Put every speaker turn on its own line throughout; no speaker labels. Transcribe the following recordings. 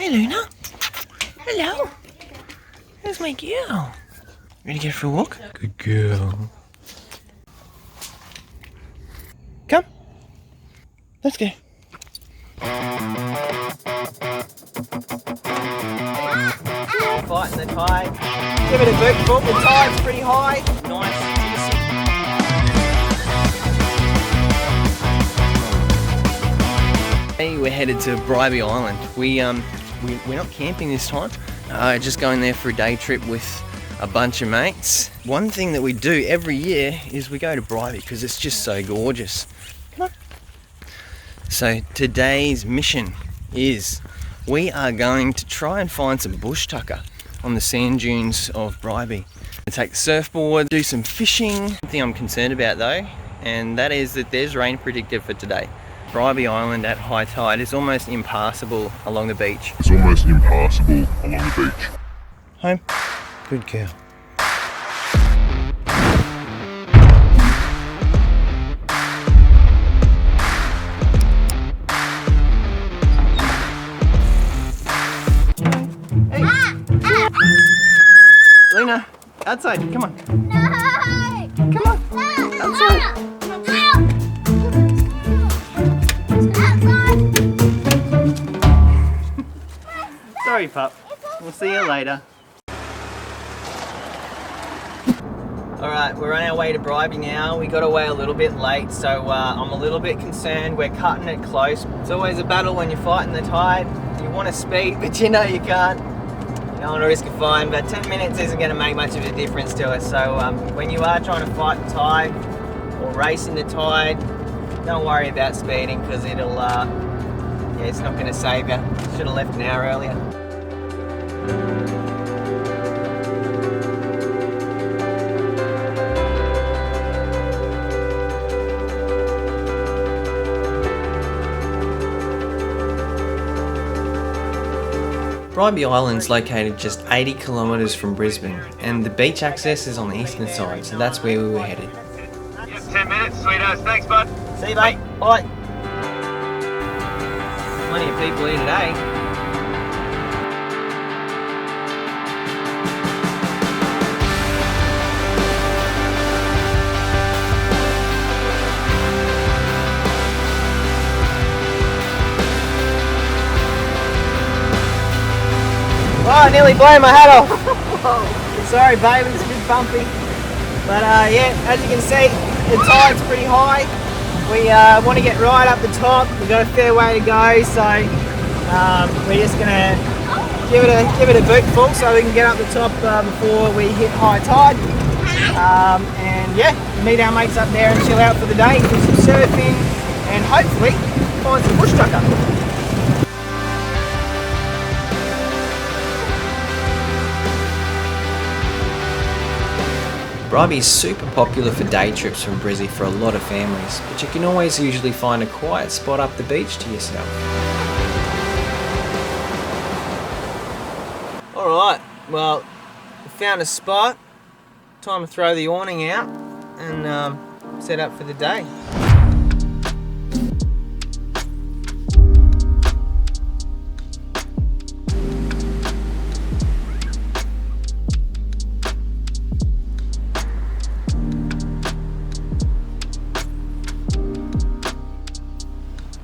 Hey Luna. Hello. There's my girl. Ready to go for a walk? Good girl. Come. Let's go. Fighting the tide. Give it a boot foot. The tide's pretty high. Nice. Hey, we're headed to Bribie Island. We're not camping this time. Just going there for a day trip with a bunch of mates. One thing that we do every year is we go to Bribie because it's just so gorgeous. Come on. So today's mission is we are going to try and find some bushtucker on the sand dunes of Bribie. We'll take the surfboard, do some fishing. One thing I'm concerned about though, and that is that there's rain predicted for today. Bribie Island at high tide is almost impassable along the beach.
It's almost impassable along the beach.
Home. Good girl. Hey. Lena, outside, come on.
No!
Come on, outside. Sorry, pup. We'll see you later. Alright, we're on our way to Bribie now. We got away a little bit late, so I'm a little bit concerned. We're cutting it close. It's always a battle when you're fighting the tide. You want to speed, but you know you can't. You don't want to risk a fine, but 10 minutes isn't going to make much of a difference to us. So when you are trying to fight the tide or racing the tide, don't worry about speeding because it'll, yeah, it's not going to save you. Should have left an hour earlier. Bribie Island's located just 80 kilometres from Brisbane, and the beach access is on the eastern side, so that's where we were headed.
Yep, 10 minutes, sweethearts. Thanks, bud.
See you, mate. Bye. Plenty of people here today. Oh, I nearly blew my hat off. Sorry, babe, it's a bit bumpy. But yeah, as you can see, the tide's pretty high. We want to get right up the top. We've got a fair way to go, so we're just gonna give it a boot full so we can get up the top before we hit high tide. And yeah, meet our mates up there and chill out for the day, do some surfing, and hopefully find some bushtucker. Bribie is super popular for day trips from Brizzy for a lot of families, but you can always usually find a quiet spot up the beach to yourself. Alright, well, we found a spot. Time to throw the awning out and set up for the day.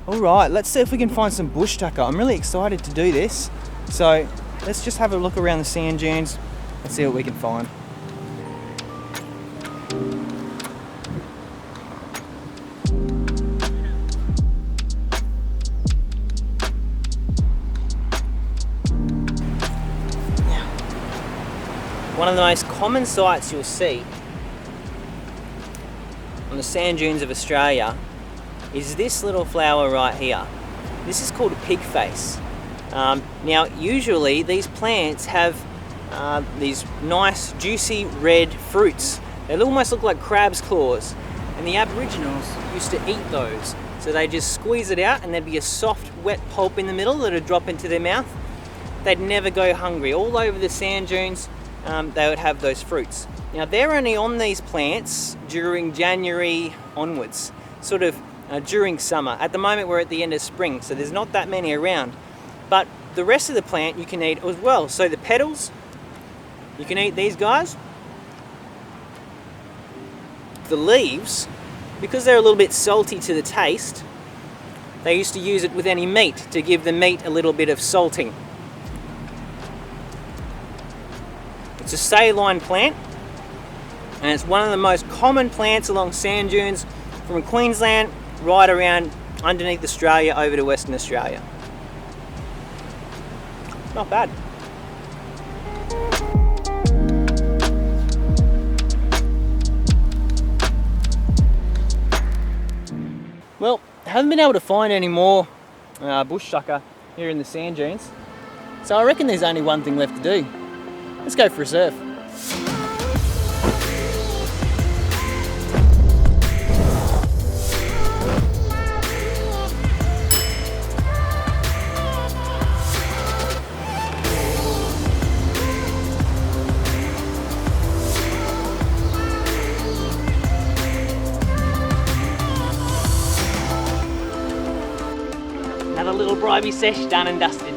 Alright, let's see if we can find some bushtucker. I'm really excited to do this. So let's just have a look around the sand dunes and see what we can find. One of the most common sights you'll see on the sand dunes of Australia is this little flower right here. This is called a pig face. Now usually these plants have these nice juicy red fruits. They almost look like crab's claws, and the Aboriginals used to eat those. So they just squeeze it out and there'd be a soft wet pulp in the middle that would drop into their mouth. They'd never go hungry. All over the sand dunes they would have those fruits. Now they're only on these plants during January onwards, sort of during summer. At the moment we're at the end of spring, so there's not that many around. But
the rest of the plant you can eat as well. So the petals, you can eat these guys. The leaves, because they're a little bit salty to the taste, they used to use it with any meat to give the meat a little bit of salting. It's a saline plant, and it's one of the most common plants along sand dunes from Queensland right around underneath Australia over to Western Australia. Not bad. Well, I haven't been able to find any more bushtucker here in the sand dunes, so I reckon there's only one thing left to do. Let's go for a surf. Another little Bribie sesh done and dusted.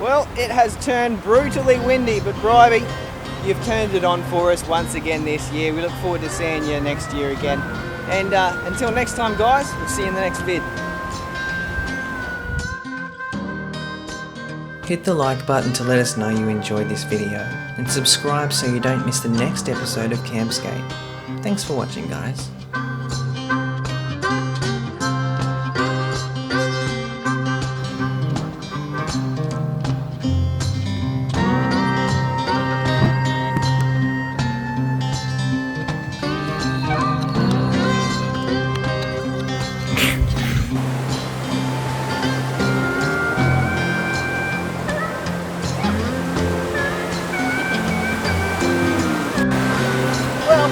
Well, it has turned brutally windy, but Bribie, you've turned it on for us once again this year. We look forward to seeing you next year again. And until next time, guys, we'll see you in the next vid.
Hit the like button to let us know you enjoyed this video, and subscribe so you don't miss the next episode of Campscape. Thanks for watching, guys.
Well,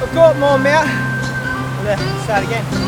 we've got more mount. I'm gonna start again.